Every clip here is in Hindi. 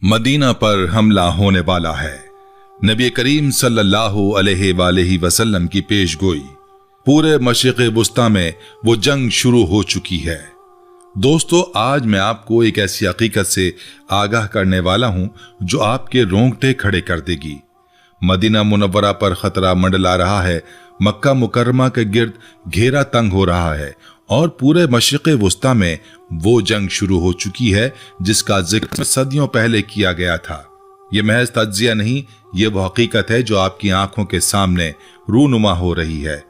मदीना पर हमला होने वाला है। नबी करीम सल्लल्लाहु अलैहि वसल्लम की पेशगोई। पूरे मशरिक़ वुस्ता में वो जंग शुरू हो चुकी है। दोस्तों, आज मैं आपको एक ऐसी हकीकत से आगाह करने वाला हूं जो आपके रोंगटे खड़े कर देगी। मदीना मुनव्वरा पर खतरा मंडला रहा है। मक्का मुकर्रमा के गिर्द घेरा तंग हो रहा है और पूरे मशरिक़ वुस्ता में वो जंग शुरू हो चुकी है जिसका जिक्र सदियों पहले किया गया था। ये महज तज्जिया नहीं, ये वो हकीकत है जो आपकी आंखों के सामने रूनुमा हो रही है।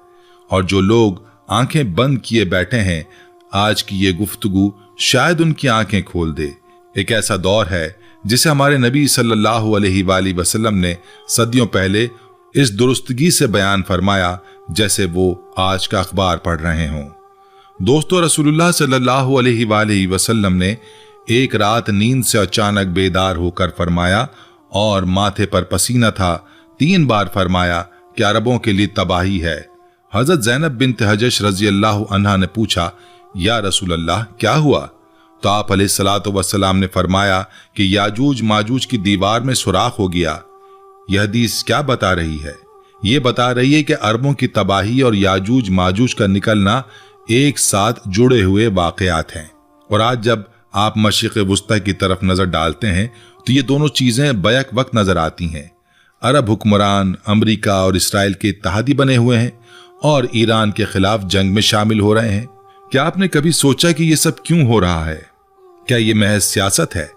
और जो लोग आंखें बंद किए बैठे हैं, आज की ये गुफ्तगू शायद उनकी आंखें खोल दे। एक ऐसा दौर है जिसे हमारे नबी सल्लल्लाहु अलैहि वसल्लम ने सदियों पहले इस दुरुस्तगी से बयान फरमाया जैसे वो आज का अखबार पढ़ रहे हों। दोस्तों, रसूलुल्लाह सल्लल्लाहु अलैहि वसल्लम ने एक रात नींद से अचानक बेदार होकर फरमाया और माथे पर पसीना था। 3 बार फरमाया कि अरबों के लिए तबाही है। हजरत ज़ैनब बिन्त हजश रज़ी अल्लाह अन्हा ने पूछा, या रसूल अल्लाह, क्या हुआ? तो आप अलैहिस्सलातु वस्सलाम ने फरमाया कि याजूज माजूज की दीवार में सुराख हो गया। यह हदीस क्या बता रही है? ये बता रही है कि अरबों की तबाही और याजूज माजूज का निकलना एक साथ जुड़े हुए वाकयात हैं। और आज जब आप मशरिक़ वुस्ता की तरफ नजर डालते हैं तो ये दोनों चीजें बैक वक्त नजर आती हैं। अरब हुक्मरान अमेरिका और इसराइल के इत्तेहादी बने हुए हैं और ईरान के खिलाफ जंग में शामिल हो रहे हैं। क्या आपने कभी सोचा कि ये सब क्यों हो रहा है? क्या ये महज सियासत है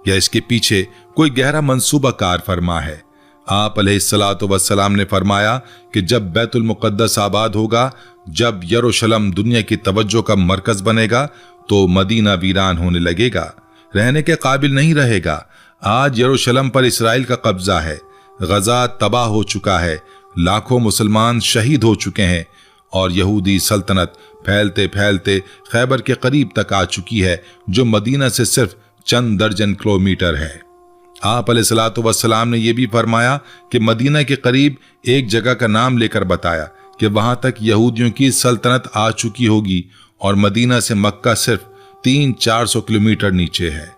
या इसके पीछे कोई गहरा मंसूबा कार फरमा है? आप अलैहिस्सलातु वस्सलाम ने फरमाया कि जब बैतुल मुक़द्दस आबाद होगा, जब यरूशलेम दुनिया की तवज्जो का मरकज बनेगा, तो मदीना वीरान होने लगेगा, रहने के काबिल नहीं रहेगा। आज यरूशलेम पर इसराइल का कब्जा है। गजा तबाह हो चुका है, लाखों मुसलमान शहीद हो चुके हैं और यहूदी सल्तनत फैलते फैलते खैबर के करीब तक आ चुकी है, जो मदीना से सिर्फ चंद दर्जन किलोमीटर है। आप अलैहिस्सलातु वस्सलाम ने यह भी फरमाया कि मदीना के करीब एक जगह का नाम लेकर बताया कि वहां तक यहूदियों की सल्तनत आ चुकी होगी और मदीना से मक्का सिर्फ 300-400 किलोमीटर नीचे है,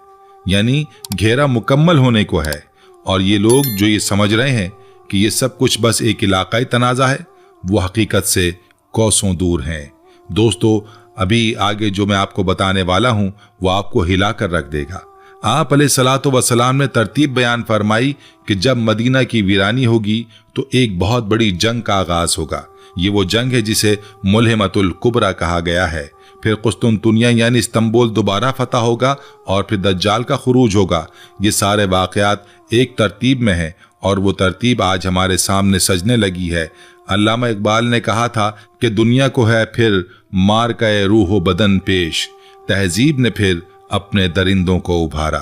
यानी घेरा मुकम्मल होने को है। और ये लोग जो ये समझ रहे हैं कि ये सब कुछ बस एक इलाकाई तनाज़ा है, वो हकीकत से कोसों दूर हैं। दोस्तों, अभी आगे जो मैं आपको बताने वाला हूं वो आपको हिला कर रख देगा। आप अलैहिस्सलातु वस्सलाम ने तरतीब बयान फरमाई कि जब मदीना की वीरानी होगी तो एक बहुत बड़ी जंग का आगाज होगा। ये वो जंग है जिसे मुल्हिमतुल कुबरा कहा गया है। फिर कुस्तुनतुनिया यानी इस्तांबुल दोबारा फतह होगा और फिर दज्जाल का खुरूज होगा। ये सारे वाकयात एक तरतीब में हैं और वो तरतीब आज हमारे सामने सजने लगी है। अल्लामा इकबाल ने कहा था कि दुनिया को है फिर मार का रूह बदन पेश, तहजीब ने फिर अपने दरिंदों को उभारा।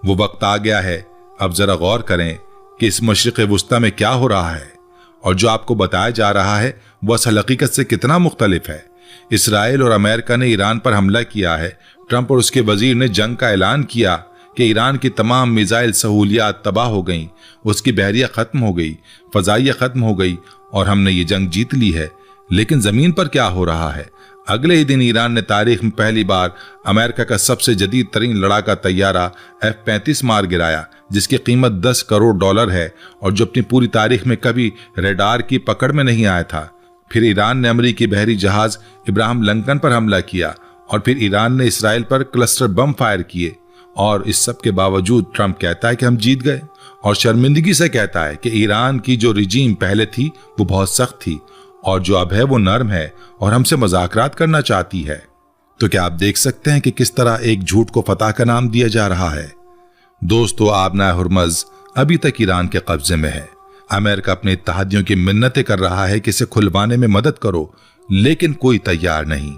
वो वक्त आ गया है, अब जरा गौर करें कि इस मशरिक़ वुस्ता में क्या हो रहा है और जो आपको बताया जा रहा है वह असल हकीकत से कितना मुख्तलिफ है। इसराइल और अमेरिका ने ईरान पर हमला किया है। ट्रंप और उसके वजीर ने जंग का ऐलान किया कि ईरान की तमाम मिसाइल सहूलियात तबाह हो गईं, उसकी बहरिया खत्म हो गई, फजाइया खत्म हो गई और हमने ये जंग जीत ली है। लेकिन जमीन पर क्या हो रहा है? अगले ही दिन ईरान ने तारीख में पहली बार अमेरिका का सबसे जदीद तरीन लड़ाका तैयारा F-35 मार गिराया, जिसकी कीमत $10 करोड़ है और जो अपनी पूरी तारीख में कभी रेडार की पकड़ में नहीं आया था। फिर ईरान ने अमेरिकी बहरी जहाज इब्राहिम लिंकन पर हमला किया और फिर ईरान ने इसराइल पर क्लस्टर बम फायर किए। और इस सब के बावजूद ट्रंप कहता है कि हम जीत गए और शर्मिंदगी से कहता है कि ईरान की जो रिजीम पहले थी वो बहुत सख्त थी और जो अब है वो नर्म है और हमसे मज़ाकरात करना चाहती है। तो क्या आप देख सकते हैं कि किस तरह एक झूठ को फतह का नाम दिया जा रहा है। दोस्तों, आबना हुर्मज़ अभी तक ईरान के कब्जे में है। अमेरिका अपने इत्तेहादियों की मिन्नतें कर रहा है कि इसे खुलवाने में मदद करो, लेकिन कोई तैयार नहीं।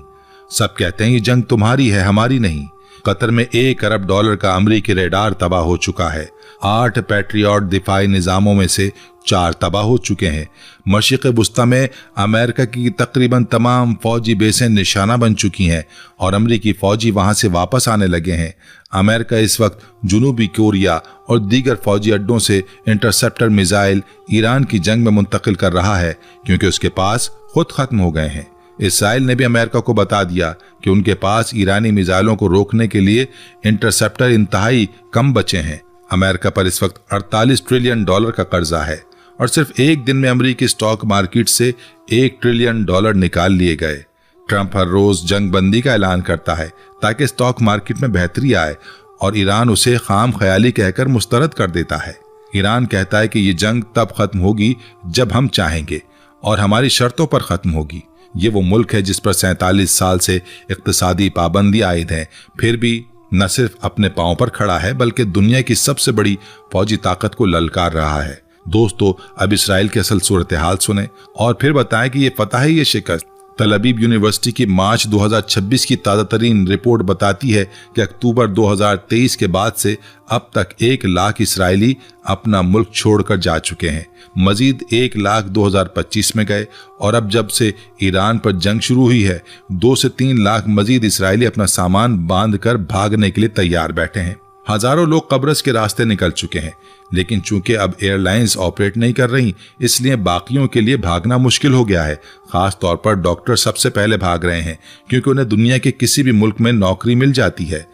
सब कहते हैं ये जंग तुम्हारी है, हमारी नहीं। कतर में $1 अरब का अमरीकी रेडार तबाह हो चुका है। 8 पैट्रियट दिफाई निजामों में से 4 तबाह हो चुके हैं। मशरिक़ वुस्ता में अमेरिका की तकरीबन तमाम फौजी बेसें निशाना बन चुकी हैं और अमरीकी फौजी वहां से वापस आने लगे हैं। अमेरिका इस वक्त जनूबी कोरिया और दीगर फौजी अड्डों से इंटरसेप्टर मिसाइल ईरान की जंग में मुंतकिल कर रहा है, क्योंकि उसके पास खुद खत्म हो गए हैं। इसराइल ने भी अमेरिका को बता दिया कि उनके पास ईरानी मिसाइलों को रोकने के लिए इंटरसेप्टर इंतहाई कम बचे हैं। अमेरिका पर इस वक्त 48 ट्रिलियन डॉलर का कर्जा है और सिर्फ एक दिन में अमेरिकी स्टॉक मार्केट से 1 ट्रिलियन डॉलर निकाल लिए गए। ट्रंप हर रोज जंग बंदी का ऐलान करता है ताकि स्टॉक मार्केट में बेहतरी आए और ईरान उसे खाम ख्याली कहकर मुस्तरद कर देता है। ईरान कहता है कि ये जंग तब खत्म होगी जब हम चाहेंगे और हमारी शर्तों पर खत्म होगी। ये वो मुल्क है जिस पर 47 साल से इक्तिसादी पाबंदी आयद है, फिर भी न सिर्फ अपने पांव पर खड़ा है बल्कि दुनिया की सबसे बड़ी फौजी ताकत को ललकार रहा है। दोस्तों, अब इसराइल की असल सूरत हाल सुने और फिर बताएं कि ये फतह है, ये शिकस्त। तल अबीब यूनिवर्सिटी की मार्च 2026 की ताज़ा तरीन रिपोर्ट बताती है कि अक्टूबर 2023 के बाद से अब तक 1 लाख इसराइली अपना मुल्क छोड़कर जा चुके हैं। मजीद 1 लाख 2025 में गए और अब जब से ईरान पर जंग शुरू हुई है 2 से 3 लाख मजीद इसराइली अपना सामान बांधकर भागने के लिए तैयार बैठे हैं। हजारों लोग कब्रस के रास्ते निकल चुके हैं, लेकिन चूंकि अब एयरलाइंस ऑपरेट नहीं कर रही इसलिए बाकियों के लिए भागना मुश्किल हो गया है। खास तौर पर डॉक्टर सबसे पहले भाग रहे हैं क्योंकि उन्हें दुनिया के किसी भी मुल्क में नौकरी मिल जाती है।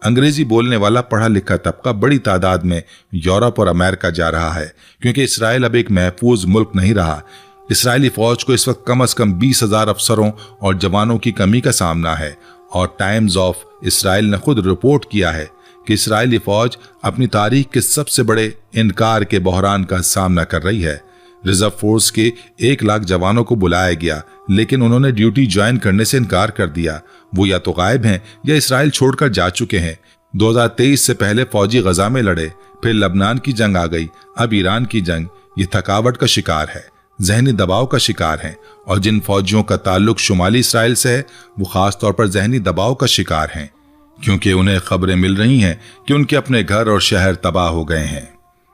अंग्रेजी बोलने वाला पढ़ा लिखा तबका बड़ी तादाद में यूरोप और अमेरिका जा रहा है क्योंकि इसराइल अब एक महफूज मुल्क नहीं रहा। इसराइली फौज को इस वक्त कम से कम 20,000 अफसरों और जवानों की कमी का सामना है और टाइम्स ऑफ इसराइल ने खुद रिपोर्ट किया है कि इसराइली फौज अपनी तारीख के सबसे बड़े इनकार के बहरान का सामना कर रही है। रिजर्व फोर्स के 1 लाख जवानों को बुलाया गया लेकिन उन्होंने ड्यूटी ज्वाइन करने से इनकार कर दिया। वो या तो गायब हैं या इसराइल छोड़कर जा चुके हैं। 2023 से पहले फौजी गजा में लड़े, फिर लबनान की जंग आ गई, अब ईरान की जंग। ये थकावट का शिकार है, जहनी दबाव का शिकार है और जिन फौजियों का ताल्लुक शुमाली इसराइल से है वो खास तौर पर जहनी दबाव का शिकार हैं क्योंकि उन्हें खबरें मिल रही हैं कि उनके अपने घर और शहर तबाह हो गए हैं।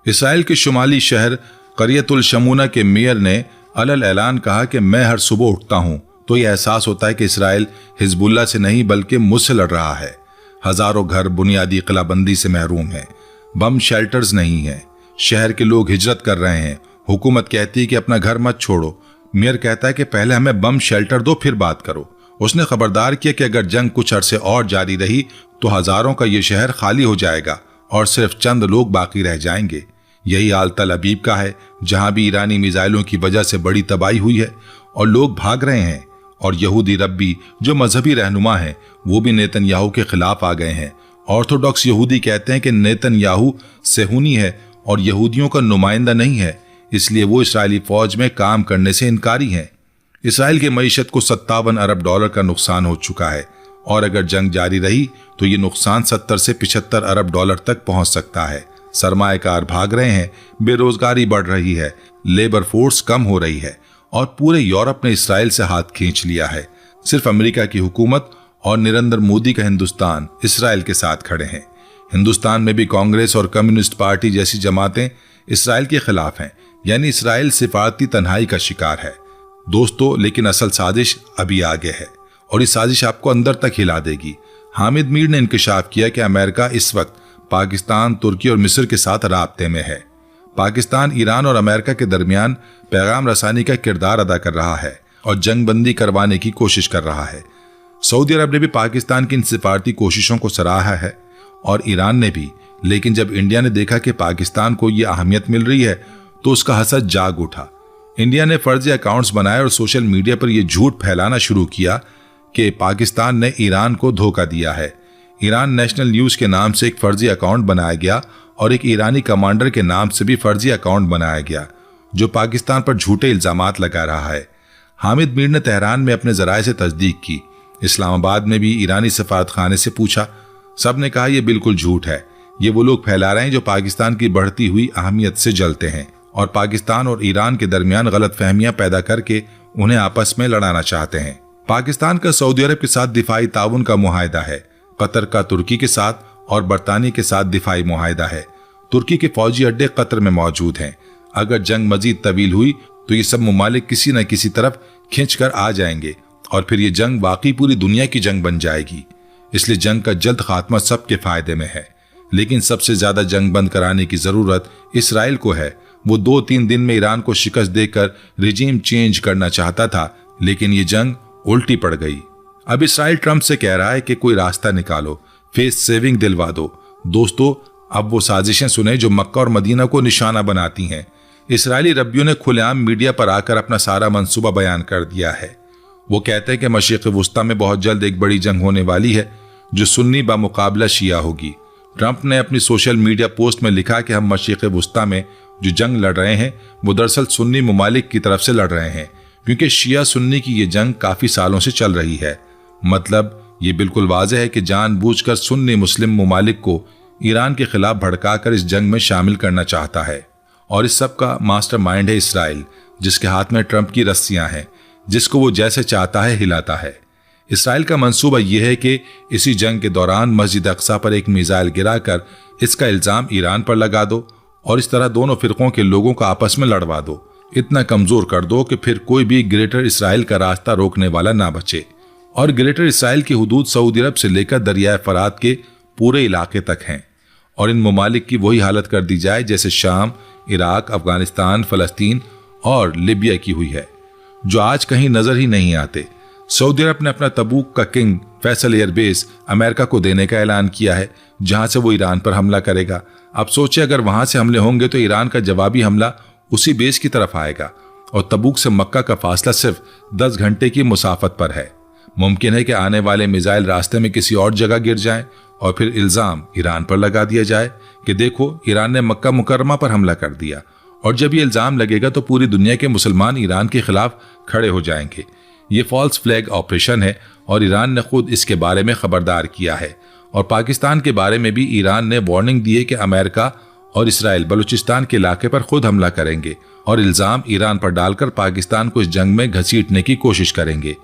इसराइल के शुमाली शहर करियतुल शमूना के मेयर ने अलल ऐलान कहा कि मैं हर सुबह उठता हूं तो यह एहसास होता है कि इसराइल हिजबुल्लाह से नहीं बल्कि मुझसे लड़ रहा है। हजारों घर बुनियादी किलाबंदी से महरूम हैं, बम शेल्टर्स नहीं है, शहर के लोग हिजरत कर रहे हैं। हुकूमत कहती है कि अपना घर मत छोड़ो, मेयर कहता है कि पहले हमें बम शेल्टर दो फिर बात करो। उसने खबरदार किया कि अगर जंग कुछ अरसे और जारी रही तो हजारों का ये शहर खाली हो जाएगा और सिर्फ चंद लोग बाकी रह जाएंगे। यही हाल तल अबीब का है जहां भी ईरानी मिसाइलों की वजह से बड़ी तबाही हुई है और लोग भाग रहे हैं। और यहूदी रब्बी जो मजहबी रहनुमा हैं वो भी नेतन्याहू के खिलाफ आ गए हैं। ऑर्थोडॉक्स यहूदी कहते हैं कि नेतन्याहू सेहूनी है और यहूदियों का नुमाइंदा नहीं है, इसलिए वो इसराइली फौज में काम करने से इनकारी हैं। इसराइल की मईशत को 57 अरब डॉलर का नुकसान हो चुका है और अगर जंग जारी रही तो ये नुकसान 70 से 75 अरब डॉलर तक पहुंच सकता है। सरमाएकार भाग रहे हैं, बेरोजगारी बढ़ रही है, लेबर फोर्स कम हो रही है और पूरे यूरोप ने इसराइल से हाथ खींच लिया है। सिर्फ अमेरिका की हुकूमत और नरेंद्र मोदी का हिंदुस्तान इसराइल के साथ खड़े हैं। हिंदुस्तान में भी कांग्रेस और कम्युनिस्ट पार्टी जैसी जमातें इसराइल के खिलाफ हैं, यानी इसराइल सिफारती तन्हाई का शिकार है। दोस्तों, लेकिन असल साजिश अभी आगे है और इस साजिश आपको अंदर तक हिला देगी। हामिद मीर ने इंकशाफ किया कि अमेरिका इस वक्त पाकिस्तान, तुर्की और मिस्र के साथ राब्ते में है। पाकिस्तान ईरान और अमेरिका के दरमियान पैगाम रसानी का किरदार अदा कर रहा है और जंग बंदी करवाने की कोशिश कर रहा है। सऊदी अरब ने भी पाकिस्तान की इन सिफारती कोशिशों को सराहा है और ईरान ने भी, लेकिन जब इंडिया ने देखा कि पाकिस्तान को ये अहमियत मिल रही है तो उसका हसद जाग उठा। इंडिया ने फर्जी अकाउंट्स बनाए और सोशल मीडिया पर यह झूठ फैलाना शुरू किया कि पाकिस्तान ने ईरान को धोखा दिया है। ईरान नेशनल न्यूज के नाम से एक फर्जी अकाउंट बनाया गया और एक ईरानी कमांडर के नाम से भी फर्जी अकाउंट बनाया गया जो पाकिस्तान पर झूठे इल्जामात लगा रहा है। हामिद मीर ने तेहरान में अपने जराये से तस्दीक की। इस्लामाबाद में भी ईरानी सफारत खाने से पूछा, सब ने कहा यह बिल्कुल झूठ है, ये वो लोग फैला रहे हैं जो पाकिस्तान की बढ़ती हुई अहमियत से जलते हैं और पाकिस्तान और ईरान के दरमियान गलत फहमियां पैदा करके उन्हें आपस में लड़ाना चाहते हैं। पाकिस्तान का सऊदी अरब के साथ दिफाई ताउन का मुआहदा है, कतर का तुर्की के साथ और बरतानिया के साथ दिफाई मुआहदा है। तुर्की के फौजी अड्डे कतर में मौजूद हैं। अगर जंग मजीद तवील हुई तो ये सब ममालिक किसी न किसी तरफ खींच कर आ जाएंगे और फिर ये जंग वाकई पूरी दुनिया की जंग बन जाएगी। इसलिए जंग का जल्द खात्मा सबके फायदे में है। लेकिन सबसे ज्यादा जंग बंद कराने की जरूरत इसराइल को है। वो 2-3 दिन में ईरान को शिकस्त देकर रिजीम चेंज करना चाहता था, लेकिन ये जंग उल्टी पड़ गई। अब इसराइल ट्रंप से कह रहा है कि कोई रास्ता निकालो, फेस सेविंग दिलवा दो। दोस्तों, अब वो साजिशें सुने जो मक्का और मदीना को निशाना बनाती हैं। इसराइली रब्बियों ने खुलेआम मीडिया पर आकर अपना सारा मंसूबा बयान कर दिया है। वो कहते हैं कि मशरिक़ वुस्ता में बहुत जल्द एक बड़ी जंग होने वाली है जो सुन्नी बामुकाबला शिया होगी। ट्रंप ने अपनी सोशल मीडिया पोस्ट में लिखा कि हम मशरिक़ वुस्ता में जो जंग लड़ रहे हैं वो दरअसल सुन्नी ममालिक की तरफ से लड़ रहे हैं, क्योंकि शिया सुन्नी की ये जंग काफ़ी सालों से चल रही है। मतलब ये बिल्कुल वाज़ेह है कि जानबूझकर सुन्नी मुस्लिम ममालिक को ईरान के खिलाफ भड़काकर इस जंग में शामिल करना चाहता है। और इस सब का मास्टरमाइंड है इसराइल, जिसके हाथ में ट्रंप की रस्सियां हैं, जिसको वो जैसे चाहता है हिलाता है। इसराइल का मंसूबा यह है कि इसी जंग के दौरान मस्जिद अक्सा पर एक मिसाइल गिराकर इसका इल्ज़ाम ईरान पर लगा दो और इस तरह दोनों फिरकों के लोगों को आपस में लड़वा दो, इतना कमज़ोर कर दो कि फिर कोई भी ग्रेटर इसराइल का रास्ता रोकने वाला ना बचे। और ग्रेटर इसराइल की हुदूद सऊदी अरब से लेकर दरियाए फरात के पूरे इलाके तक हैं और इन ममालिक की वही हालत कर दी जाए जैसे शाम, इराक, अफगानिस्तान, फ़लस्तीन और लिबिया की हुई है, जो आज कहीं नज़र ही नहीं आते। सऊदी अरब ने अपना तबूक का किंग फैसल एयरबेस अमेरिका को देने का ऐलान किया है, जहां से वो ईरान पर हमला करेगा। अब सोचे अगर वहां से हमले होंगे तो ईरान का जवाबी हमला उसी बेस की तरफ आएगा और तबूक से मक्का का फासला सिर्फ 10 घंटे की मुसाफत पर है। मुमकिन है कि आने वाले मिसाइल रास्ते में किसी और जगह गिर जाएं और फिर इल्ज़ाम ईरान पर लगा दिया जाए कि देखो ईरान ने मक्का मुकर्रमा पर हमला कर दिया। और जब ये इल्ज़ाम लगेगा तो पूरी दुनिया के मुसलमान ईरान के खिलाफ खड़े हो जाएंगे। ये फॉल्स फ्लैग ऑपरेशन है और ईरान ने खुद इसके बारे में खबरदार किया है। और पाकिस्तान के बारे में भी ईरान ने वार्निंग दी है कि अमेरिका और इसराइल बलूचिस्तान के इलाके पर खुद हमला करेंगे और इल्ज़ाम ईरान पर डालकर पाकिस्तान को इस जंग में घसीटने की कोशिश करेंगे।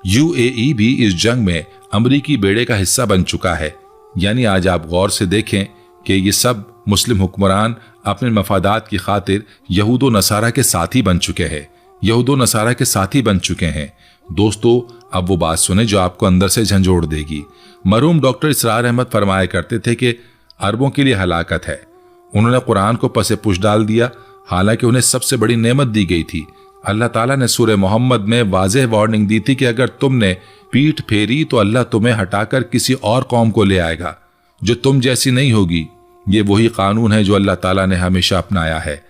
यूएई भी इस जंग में अमरीकी बेड़े का हिस्सा बन चुका है। यानी आज आप गौर से देखें कि ये सब मुस्लिम हुक्मरान अपने मफादात की खातिर यहूदो नसारा के साथी बन चुके हैं, यहूदो नसारा के साथी बन चुके हैं। दोस्तों, अब वो बात सुने जो आपको अंदर से झंझोड़ देगी। मरहूम डॉक्टर इसरार अहमद फरमाया करते थे कि अरबों के लिए हलाकत है। उन्होंने कुरान को पसे पुश डाल दिया, हालांकि उन्हें सबसे बड़ी नेमत दी गई थी। अल्लाह ताला ने सूरह मोहम्मद में वाज़ेह वार्निंग दी थी कि अगर तुमने पीठ फेरी तो अल्लाह तुम्हें हटाकर किसी और कौम को ले आएगा जो तुम जैसी नहीं होगी। ये वही कानून है जो अल्लाह ताला ने हमेशा अपनाया है।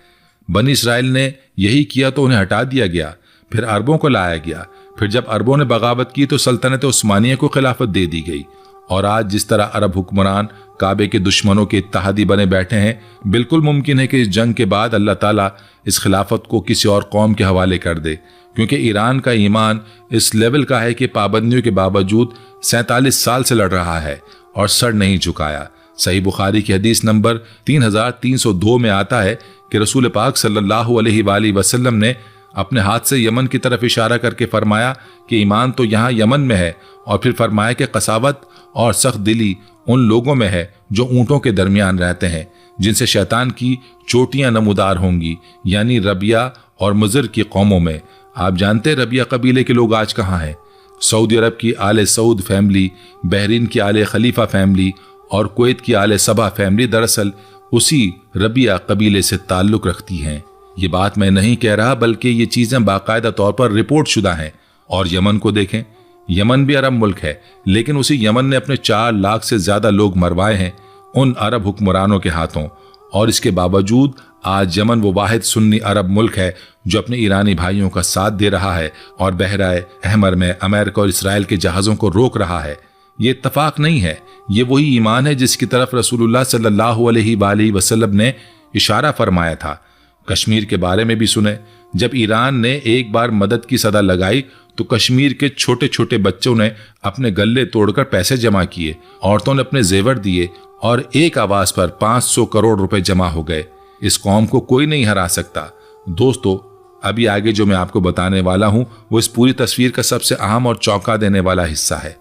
बनी इसराइल ने यही किया तो उन्हें हटा दिया गया, फिर अरबों को लाया गया। फिर जब अरबों ने बगावत की तो सल्तनत उस्मानिया को खिलाफत दे दी गई। और आज जिस तरह अरब हुक्मरान काबे के दुश्मनों के इत्तेहादी बने बैठे हैं, बिल्कुल मुमकिन है कि इस जंग के बाद अल्लाह ताला इस खिलाफत को किसी और कौम के हवाले कर दे, क्योंकि ईरान का ईमान इस लेवल का है कि पाबंदियों के बावजूद 47 साल से लड़ रहा है और सर नहीं झुकाया। सही बुखारी की हदीस नंबर 3302 में आता है कि रसूल पाक सल्लल्लाहु अलैहि वसल्लम ने अपने हाथ से यमन की तरफ इशारा करके फरमाया कि ईमान तो यहाँ यमन में है, और फिर फरमाया कि कसावत और सख्त दिली उन लोगों में है जो ऊँटों के दरमियान रहते हैं, जिनसे शैतान की चोटियां नमूदार होंगी, यानी रबिया और मुज़र की कौमों में। आप जानते हैं रबिया कबीले के लोग आज कहाँ हैं? सऊदी अरब की आले सऊद फैमिली, बहरीन की आले खलीफा फैमिली और कुवैत की आले सबा फैमिली दरअसल उसी रबिया कबीले से ताल्लुक़ रखती हैं। ये बात मैं नहीं कह रहा, बल्कि ये चीज़ें बाकायदा तौर पर रिपोर्ट शुदा हैं। और यमन को देखें, यमन भी अरब मुल्क है, लेकिन उसी यमन ने अपने 4 लाख से ज़्यादा लोग मरवाए हैं उन अरब हुक्मरानों के हाथों। और इसके बावजूद आज यमन वो वाहिद सुन्नी अरब मुल्क है जो अपने ईरानी भाइयों का साथ दे रहा है और बहराए अहमर में अमेरिका और इसराइल के जहाज़ों को रोक रहा है। ये इत्तफाक नहीं है, ये वही ईमान है जिसकी तरफ रसूलुल्लाह सल्लल्लाहु अलैहि वसल्लम ने इशारा फरमाया था। कश्मीर के बारे में भी सुने, जब ईरान ने एक बार मदद की सदा लगाई तो कश्मीर के छोटे छोटे बच्चों ने अपने गले तोड़कर पैसे जमा किए, औरतों ने अपने जेवर दिए और एक आवाज पर 500 करोड़ रुपए जमा हो गए। इस कौम को कोई नहीं हरा सकता। दोस्तों, अभी आगे जो मैं आपको बताने वाला हूं वो इस पूरी तस्वीर का सबसे अहम और चौंका देने वाला हिस्सा है।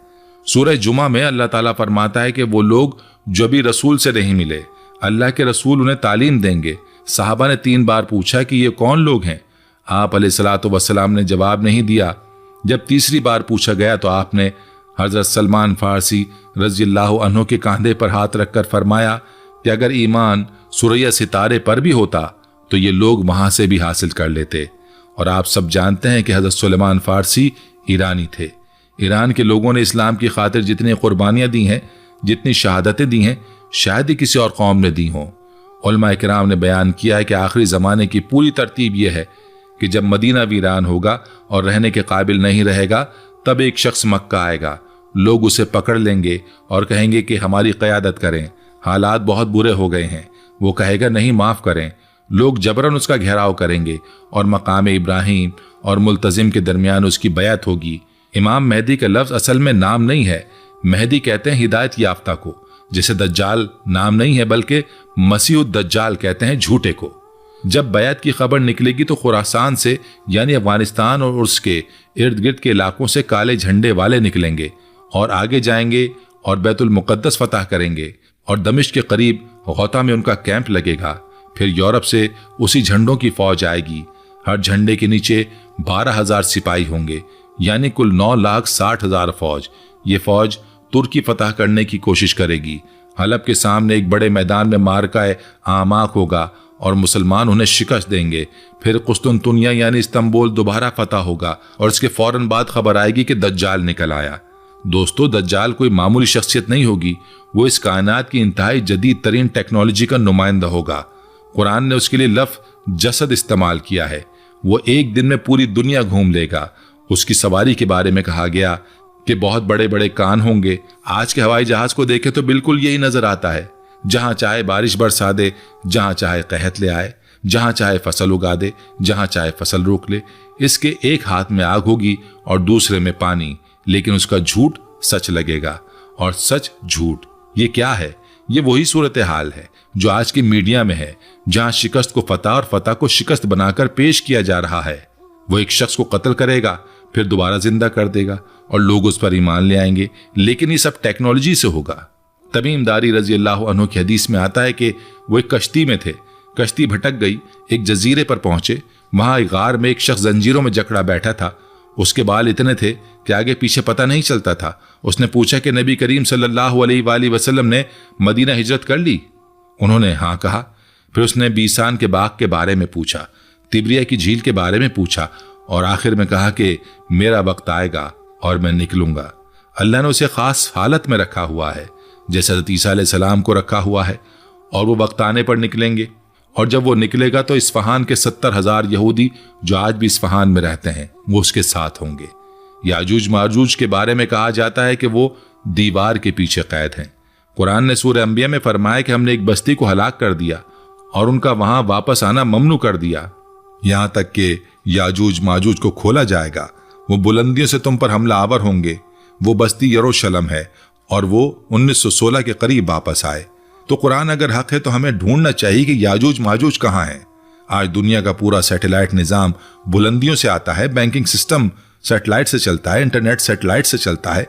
सूरह जुमा में अल्लाह ताला फरमाता है कि वो लोग जो भी रसूल से नहीं मिले, अल्लाह के रसूल उन्हें तालीम देंगे। साहबा ने 3 बार पूछा कि ये कौन लोग हैं? आप अलैहिस्सलातु वस्सलाम ने जवाब नहीं दिया। जब तीसरी बार पूछा गया तो आपने हजरत सलमान फारसी रज़ियल्लाहु अन्हु के कांधे पर हाथ रखकर फरमाया कि अगर ईमान सुरैया सितारे पर भी होता तो ये लोग वहां से भी हासिल कर लेते। और आप सब जानते हैं कि हजरत सलमान फारसी ईरानी थे। ईरान के लोगों ने इस्लाम की खातिर जितनी कुर्बानियां दी हैं, जितनी शहादतें दी हैं, शायद ही किसी और कौम ने दी हों। उलमा किराम ने बयान किया है कि आखिरी ज़माने की पूरी तरतीब यह है कि जब मदीना वीरान होगा और रहने के काबिल नहीं रहेगा, तब एक शख्स मक्का आएगा। लोग उसे पकड़ लेंगे और कहेंगे कि हमारी क़यादत करें, हालात बहुत बुरे हो गए हैं। वो कहेगा नहीं, माफ़ करें। लोग जबरन उसका घेराव करेंगे और मकाम इब्राहिम और मुल्तजिम के दरमियान उसकी बैत होगी। इमाम मेहदी का लफ्ज़ असल में नाम नहीं है। मेहदी कहते हैं हिदायत याफ्ता को, जैसे दज्जाल नाम नहीं है बल्कि मसीह दज्जाल कहते हैं झूठे को। जब बैत की खबर निकलेगी तो खुरासान से यानी अफगानिस्तान और उसके इर्द गिर्द के इलाकों से काले झंडे वाले निकलेंगे और आगे जाएंगे और बैतुल मुक़द्दस फतह करेंगे और दमिश्क के करीब गौता में उनका कैंप लगेगा। फिर यूरोप से उसी झंडों की फौज आएगी। हर झंडे के नीचे 12,000 सिपाही होंगे, यानी कुल 9,60,000 फौज। ये फौज तुर्की फतह करने की कोशिश करेगी। हलब के सामने एक बड़े मैदान में मारकाए आमाक होगा और मुसलमान उन्हें शिकस्त देंगे। फिर कुस्तुनतुनिया यानी इस्तांबुल दोबारा फतह होगा और इसके फौरन बाद खबर आएगी कि दज्जाल निकल आया। दोस्तों, दज्जाल कोई मामूली शख्सियत नहीं होगी, वो इस कायनात की इंतहाई जदीद तरीन टेक्नोलॉजी का नुमाइंदा होगा। कुरान ने उसके लिए लफ्ज़ जसद इस्तेमाल किया है। वो एक दिन में पूरी दुनिया घूम लेगा। उसकी सवारी के बारे में कहा गया कि बहुत बड़े बड़े कान होंगे। आज के हवाई जहाज को देखे तो बिल्कुल यही नजर आता है। जहां चाहे बारिश बरसा दे, जहां चाहे कहत ले आए, जहां चाहे फसल उगा दे, जहां चाहे फसल रोक ले। इसके एक हाथ में आग होगी और दूसरे में पानी, लेकिन उसका झूठ सच लगेगा और सच झूठ। ये क्या है? ये वही सूरत हाल है जो आज की मीडिया में है, जहां शिकस्त को फतह और फतह को शिकस्त बनाकर पेश किया जा रहा है। वो एक शख्स को कत्ल करेगा, फिर दोबारा जिंदा कर देगा और लोग उस पर ईमान ले आएंगे, लेकिन ये सब टेक्नोलॉजी से होगा। तमीम दारी रजी अल्लाह अन्हु की हदीस में आता है कि वो एक कश्ती में थे। कश्ती भटक गई, एक जजीरे पर पहुंचे। वहां एक गार में एक शख्स जंजीरों में जकड़ा बैठा था। उसके बाल इतने थे कि आगे पीछे पता नहीं चलता था। उसने पूछा कि नबी करीम सल्लल्लाहु अलैहि वसल्लम ने मदीना हिजरत कर ली? उन्होंने हाँ कहा। फिर उसने बीसान के बाग के बारे में पूछा, तिब्रिया की झील के बारे में पूछा और आखिर में कहा कि मेरा वक्त आएगा और मैं निकलूंगा। अल्लाह ने उसे खास हालत में रखा हुआ है, जैसे हज़रत ईसा अलैहिस्सलाम को रखा हुआ है, और वो वक्त आने पर निकलेंगे। और जब वो निकलेगा तो इस्फहान के 70,000 यहूदी जो आज भी इस्फहान में रहते हैं वो उसके साथ होंगे। याजूज माजूज के बारे में कहा जाता है कि वो दीवार के पीछे कैद हैं। कुरान ने सूरह अंबिया में फरमाया कि हमने एक बस्ती को हलाक कर दिया और उनका वहां वापस आना ममनू कर दिया, यहां तक कि याजूज माजूज को खोला जाएगा। वो बुलंदियों से तुम पर हमला आवर होंगे। वो बस्ती यरूशलेम है और वो 1916 के करीब वापस आए। तो कुरान अगर हक है तो हमें ढूंढना चाहिए कि याजूज माजूज कहाँ है। आज दुनिया का पूरा सैटेलाइट निजाम बुलंदियों से आता है, बैंकिंग सिस्टम सैटेलाइट से चलता है, इंटरनेट सैटेलाइट से चलता है,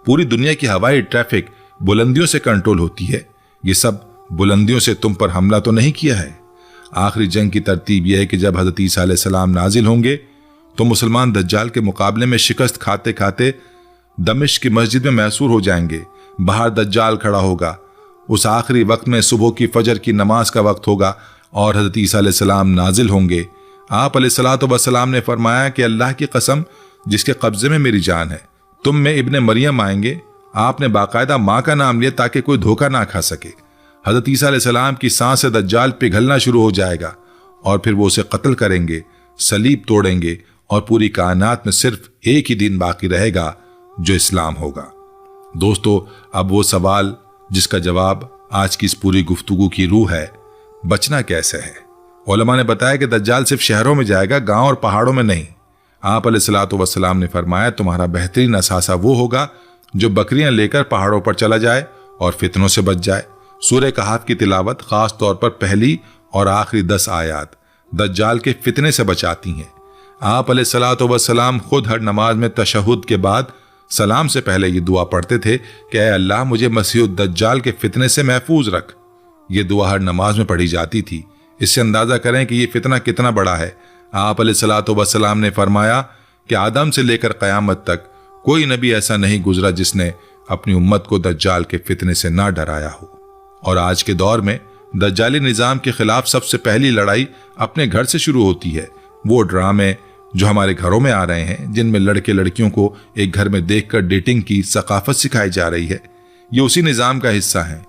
पूरी दुनिया की हवाई ट्रैफिक बुलंदियों से कंट्रोल होती है। ये सब बुलंदियों से तुम पर हमला तो नहीं किया है। आखिरी जंग की तरतीब यह है कि जब हज़रत ईसा अलैहिस्सलाम नाजिल होंगे तो मुसलमान दज्जाल के मुकाबले में शिकस्त खाते खाते दमिश्क की मस्जिद में मैसूर हो जाएंगे। बाहर दज्जाल खड़ा होगा। उस आखिरी वक्त में सुबह की फजर की नमाज का वक्त होगा और हज़रत ईसा अलैहिस्सलाम नाजिल होंगे। आप अलैहिस्सलातु वस्सलाम ने फरमाया कि अल्लाह की कसम जिसके कब्जे में मेरी जान है, तुम में इब्ने मरियम आएंगे। आपने बाकायदा माँ का नाम लिया ताकि कोई धोखा ना खा सके। हज़रत ईसा अलैहिस्सलाम की सांस से दज्जाल पिघलना शुरू हो जाएगा और फिर वो उसे कत्ल करेंगे, सलीब तोड़ेंगे और पूरी कायनात में सिर्फ एक ही दिन बाकी रहेगा जो इस्लाम होगा। दोस्तों, अब वो सवाल जिसका जवाब आज की इस पूरी गुफ्तगू की रूह है, बचना कैसे है। उलमा ने बताया कि दज्जाल सिर्फ शहरों में जाएगा, गांव और पहाड़ों में नहीं। आप अलैहिस्सलातु वस्सलाम ने फरमाया तुम्हारा बेहतरीन असासा वो होगा जो बकरियां लेकर पहाड़ों पर चला जाए और फितनों से बच जाए। सूरह कहफ की तिलावत खास तौर पर पहली और आखिरी 10 आयात दज्जाल के फितने से बचाती हैं। आप अलैहिस्सलातु वस्सलाम खुद हर नमाज में तशहुद के बाद सलाम से पहले ये दुआ पढ़ते थे कि ऐ अल्लाह मुझे मसीह दज्जाल के फितने से महफूज रख। ये दुआ हर नमाज में पढ़ी जाती थी। इससे अंदाजा करें कि ये फितना कितना बड़ा है। आप अलैहिस्सलातु वस्सलाम ने फरमाया कि आदम से लेकर क़यामत तक कोई नबी ऐसा नहीं गुजरा जिसने अपनी उम्मत को दज्जाल के फितने से ना डराया हो। और आज के दौर में दज्जाली निज़ाम के खिलाफ सबसे पहली लड़ाई अपने घर से शुरू होती है। वो ड्रामे जो हमारे घरों में आ रहे हैं, जिनमें लड़के लड़कियों को एक घर में देखकर डेटिंग की सकाफत सिखाई जा रही है, ये उसी निज़ाम का हिस्सा है।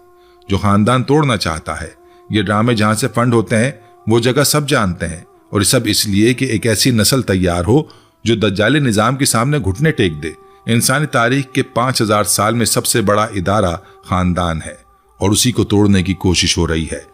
जो खानदान तोड़ना चाहता है। ये ड्रामे जहां से फंड होते हैं वो जगह सब जानते हैं, और सब इसलिए कि एक ऐसी नस्ल तैयार हो जो दज्जाली निजाम के सामने घुटने टेक दे। इंसानी तारीख के 5000 साल में सबसे बड़ा इदारा खानदान है और उसी को तोड़ने की कोशिश हो रही है।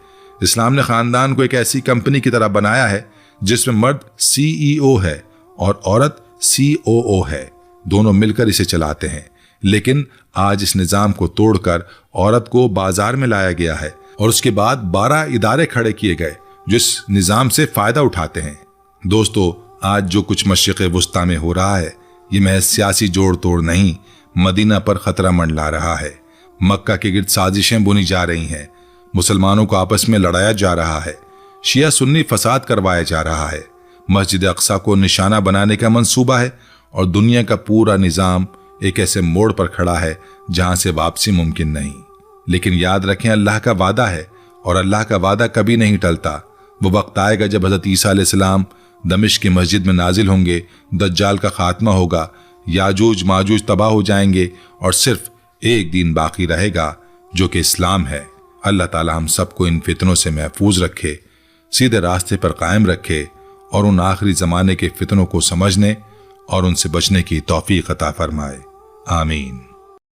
इस्लाम ने खानदान को एक ऐसी कंपनी की तरह बनाया है जिसमें मर्द CEO है और औरत COO है। दोनों मिलकर इसे चलाते हैं, लेकिन आज इस निजाम को तोड़कर औरत को बाजार में लाया गया है और उसके बाद 12 इदारे खड़े किए गए जो इस निजाम से फायदा उठाते हैं। दोस्तों, आज जो कुछ मशरिक़ वुस्ता में हो रहा है ये महज सियासी जोड़ तोड़ नहीं, मदीना पर खतरा मंडला रहा है। मक्का के गिर्द साजिशें बुनी जा रही हैं, मुसलमानों को आपस में लड़ाया जा रहा है, शिया सुन्नी फसाद करवाया जा रहा है, मस्जिद अक्सा को निशाना बनाने का मंसूबा है और दुनिया का पूरा निजाम एक ऐसे मोड़ पर खड़ा है जहां से वापसी मुमकिन नहीं। लेकिन याद रखें, अल्लाह का वादा है और अल्लाह का वादा कभी नहीं टलता। वो वक्त आएगा जब हजरत ईसा अलैहिस्सलाम दमिश्क की मस्जिद में नाजिल होंगे, दज्जाल का खात्मा होगा, याजूज माजूज तबाह हो जाएंगे और सिर्फ एक दिन बाकी रहेगा जो कि इस्लाम है। अल्लाह ताला हम सबको इन फितनों से महफूज रखे, सीधे रास्ते पर कायम रखे और उन आखिरी जमाने के फितनों को समझने और उनसे बचने की तौफीक अता फरमाए। आमीन।